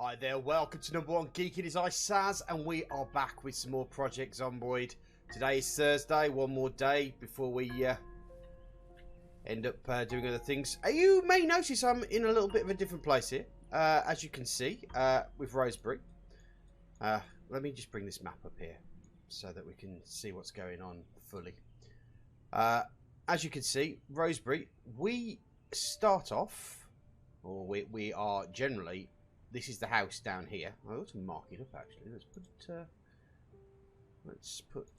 Hi there, welcome to number one Geek. It is I, Saz, and we are back with some more Project Zomboid. Today is Thursday, one more day before we end up doing other things. You may notice I'm in a little bit of a different place here, as you can see, with Rosebery. Let me just bring this map up here so that we can see what's going on fully. As you can see, Rosebery, we start off, or we are generally... This is the house down here. I ought to mark it up actually. Let's put.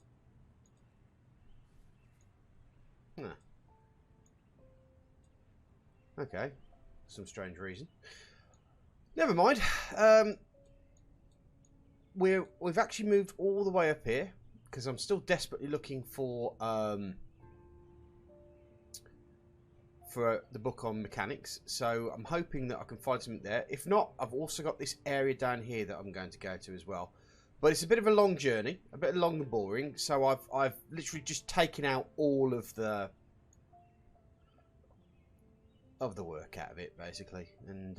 Okay, some strange reason. Never mind. We've actually moved all the way up here because I'm still desperately looking for the book on mechanics, so I'm hoping that I can find something there. If not, I've also got this area down here that I'm going to go to as well. But it's a bit of a long journey, a bit long and boring, so I've literally just taken out all of the work out of it, basically, and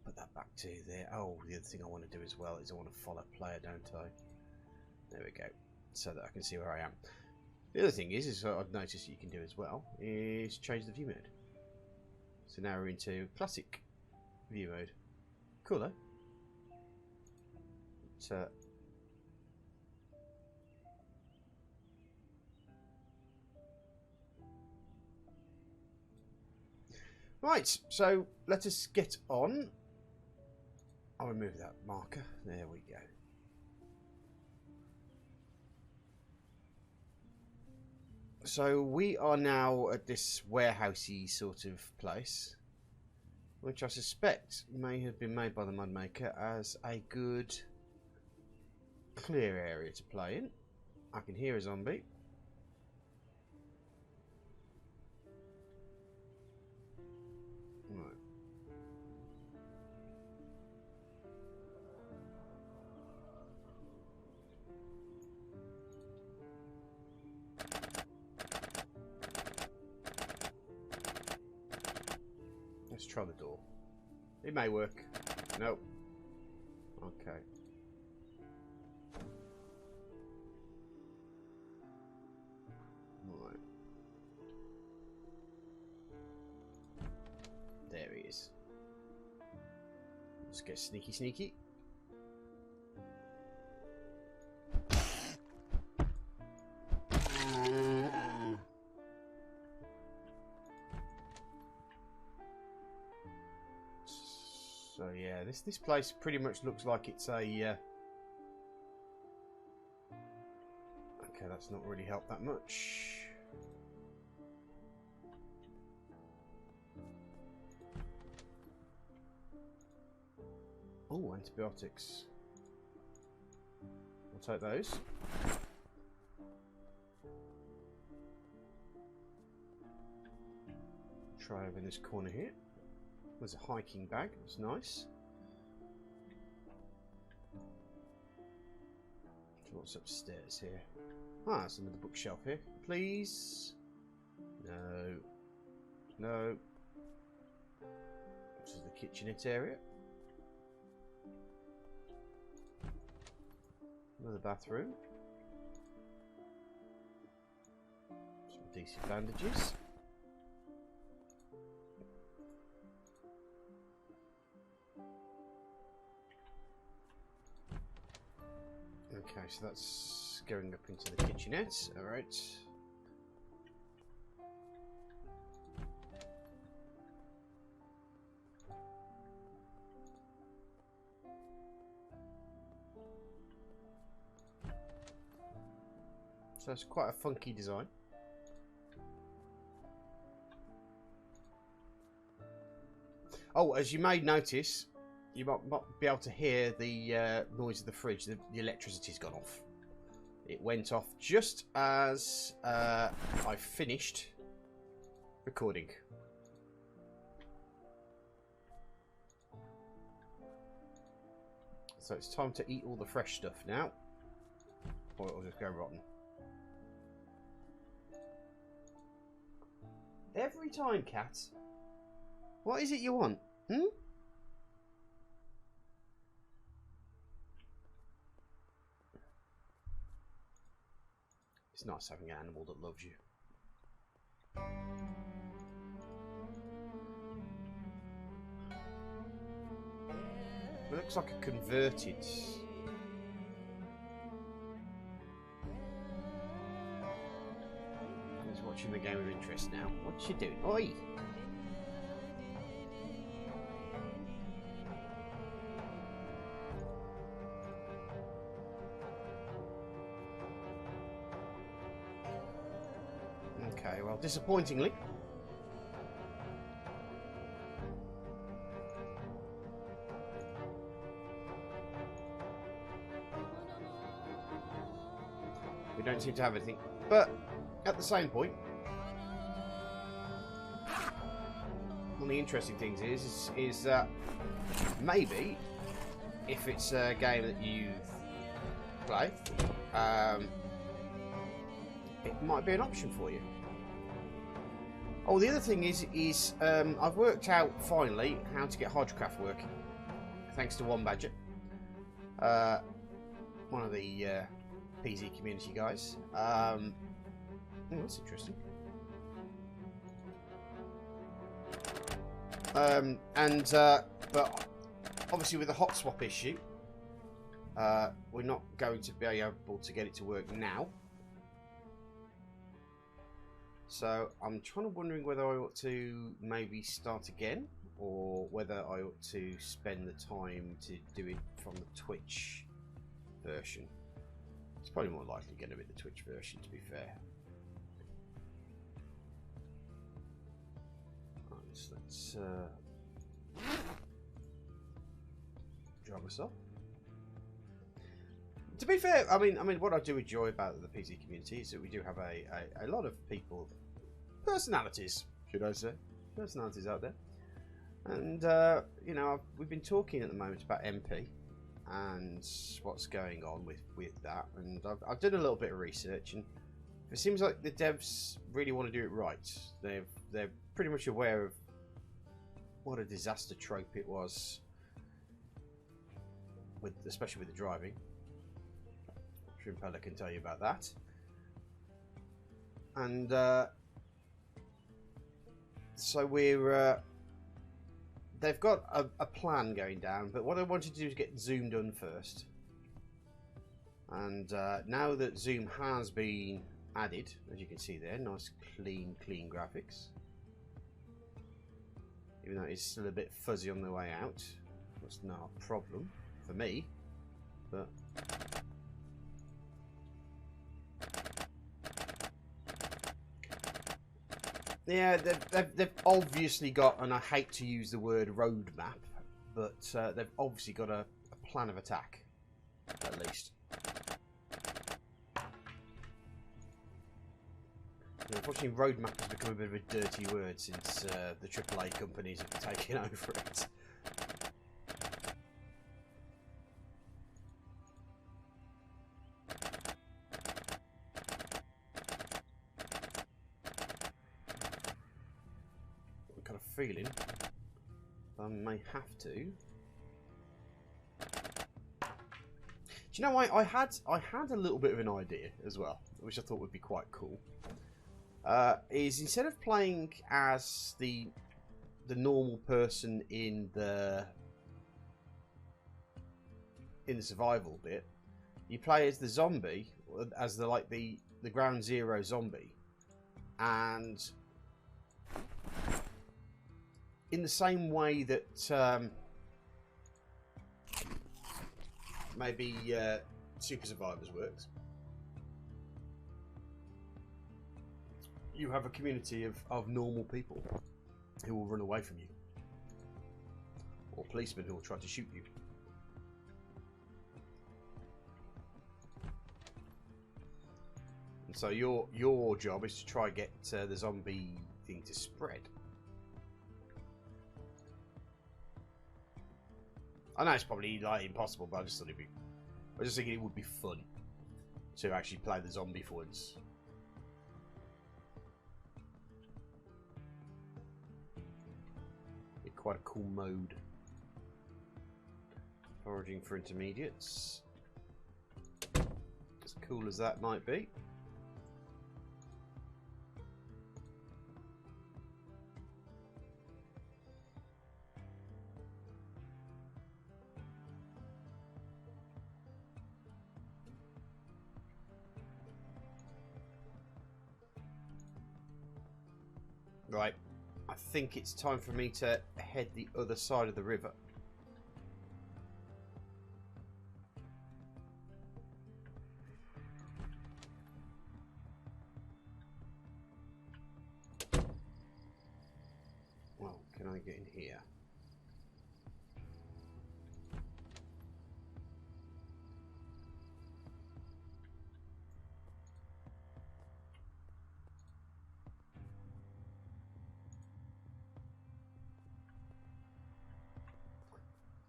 put that back to there. Oh, the other thing I want to do as well is I want to follow player, don't I? There we go, so that I can see where I am. The other thing is I've noticed that you can do as well, is change the view mode. So now we're into classic view mode. Cool, though. But, right, so let us get on. I'll remove that marker. There we go. So we are now at this warehousey sort of place, which I suspect may have been made by the mod maker as a good clear area to play in. I can hear a zombie. Right. Let's try the door. It may work. Nope. Okay. Right. There he is. Let's get sneaky sneaky. So yeah, this place pretty much looks like it's a okay, that's not really helped that much. Oh, antibiotics. I'll take those. Try over in this corner here. There's a hiking bag, that's nice. What's upstairs here? Ah, there's another bookshelf here. Please? No. No. This is the kitchenette area. Another bathroom. Some decent bandages. Okay, so that's going up into the kitchenette. Alright. So it's quite a funky design. Oh, as you may notice, you might be able to hear the noise of the fridge. The electricity's gone off. It went off just as I finished recording. So it's time to eat all the fresh stuff now, or it'll just go rotten. Every time, cat. What is it you want? Hmm? It's nice having an animal that loves you. It looks like a converted. He's watching the game with interest now. What's she doing? Oi! Okay, well, disappointingly. We don't seem to have anything. But, at the same point, one of the interesting things is that maybe, if it's a game that you play, it might be an option for you. Oh, the other thing is I've worked out finally how to get Hydrocraft working, thanks to Wombadger, one of the PZ community guys. Oh, that's interesting. But obviously with the hot swap issue, we're not going to be able to get it to work now. So I'm wondering whether I ought to maybe start again, or whether I ought to spend the time to do it from the Twitch version. It's probably more likely going to be the Twitch version, to be fair. Right, so let's drop us up. To be fair, I mean, what I do enjoy about the PC community is that we do have a lot of people, personalities, should I say, personalities out there, and you know, we've been talking at the moment about MP and what's going on with that, and I've done a little bit of research, and it seems like the devs really want to do it right. They're pretty much aware of what a disaster trope it was, especially with the driving. Shrimpella can tell you about that. And so they've got a plan going down, but what I wanted to do is get Zoom done first. And now that Zoom has been added, as you can see there, nice clean graphics. Even though it's still a bit fuzzy on the way out, that's not a problem for me, but yeah, they've obviously got, and I hate to use the word roadmap, but they've obviously got a plan of attack, at least. Unfortunately, roadmap has become a bit of a dirty word since the AAA companies have taken over it. I've got a feeling I may have to. Do you know, I had a little bit of an idea as well, which I thought would be quite cool. Is instead of playing as the normal person in the survival bit, you play as the zombie, as the ground zero zombie, and in the same way that maybe Super Survivors works. You have a community of normal people who will run away from you, or policemen who will try to shoot you. And so your job is to try and get the zombie thing to spread. I know it's probably like impossible, but I just thought I just think it would be fun to actually play the zombie for once. quite a cool mode. Foraging for intermediates. As cool as that might be. Right, I think it's time for me to head the other side of the river. Well, can I get in here?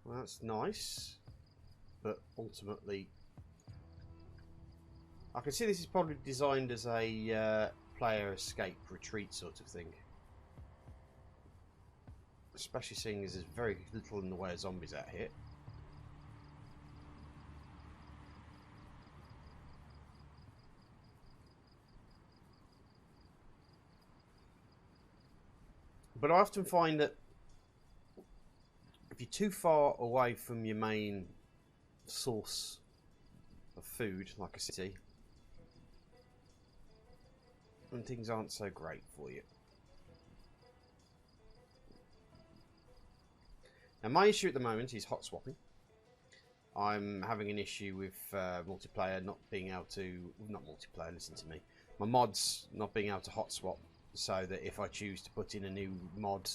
Well, that's nice, but ultimately, I can see this is probably designed as a player escape retreat sort of thing. Especially seeing as there's very little in the way of zombies out here. But I often find that if you're too far away from your main source of food, like a city, then things aren't so great for you. Now, my issue at the moment is hot swapping. I'm having an issue with multiplayer not being able to... Not multiplayer, listen to me. My mods not being able to hot swap, so that if I choose to put in a new mod,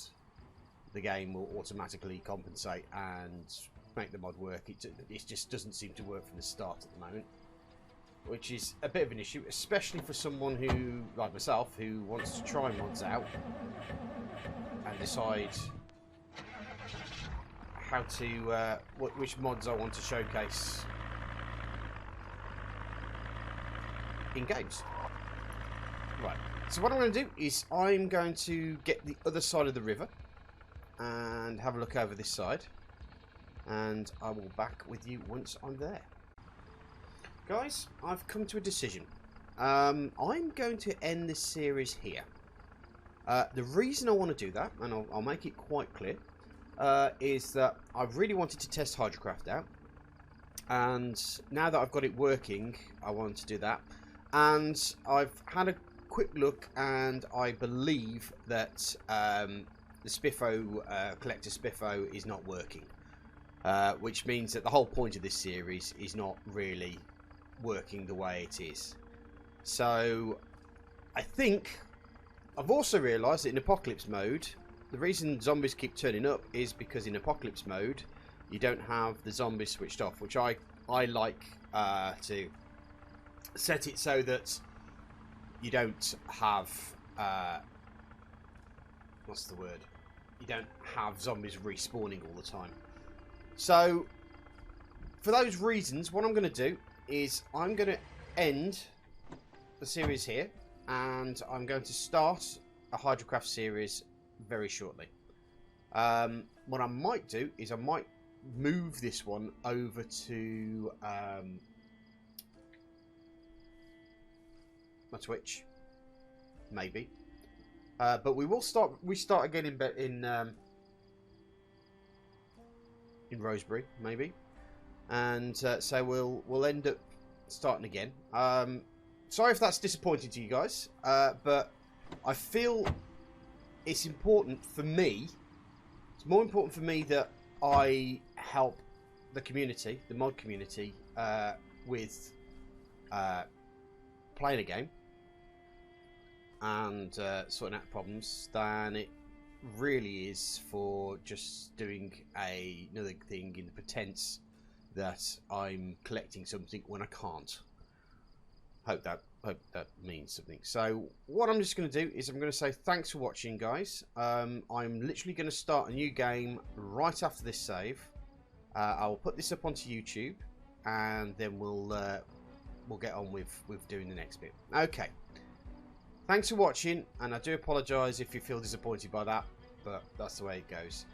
the game will automatically compensate and make the mod work. It just doesn't seem to work from the start at the moment, which is a bit of an issue, especially for someone who, like myself, who wants to try mods out and decide how to which mods I want to showcase in games. Right, so what I'm going to do is I'm going to get the other side of the river and have a look over this side, and I will back with you once I'm there. Guys, I've come to a decision. I'm going to end this series here. The reason I want to do that, and I'll make it quite clear, is that I really wanted to test Hydrocraft out, and now that I've got it working, I want to do that. And I've had a quick look, and I believe that the Spiffo, CollectASpiffo is not working, which means that the whole point of this series is not really working the way it is. So I think I've also realised that in Apocalypse mode, the reason zombies keep turning up is because in Apocalypse mode you don't have the zombies switched off, which I like to set it so that you don't have what's the word? You don't have zombies respawning all the time. So for those reasons, what I'm going to do is I'm going to end the series here, and I'm going to start a Hydrocraft series very shortly. What I might do is I might move this one over to my Twitch, maybe. But we will start again in Rosebery, maybe, and so we'll end up starting again. Sorry if that's disappointing to you guys, but I feel it's important for me. It's more important for me that I help the community, the mod community, with playing a game and sorting out problems than it really is for just doing another thing in the pretense that I'm collecting something when I can't. Hope that means something. So what I'm just going to do is I'm going to say thanks for watching, guys. I'm literally going to start a new game right after this save. I'll put this up onto YouTube, and then we'll get on with doing the next bit. Okay. Thanks for watching, and I do apologise if you feel disappointed by that, but that's the way it goes.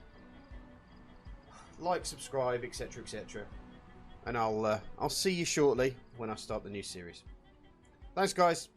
like, subscribe, etc, etc. And I'll see you shortly when I start the new series. Thanks guys.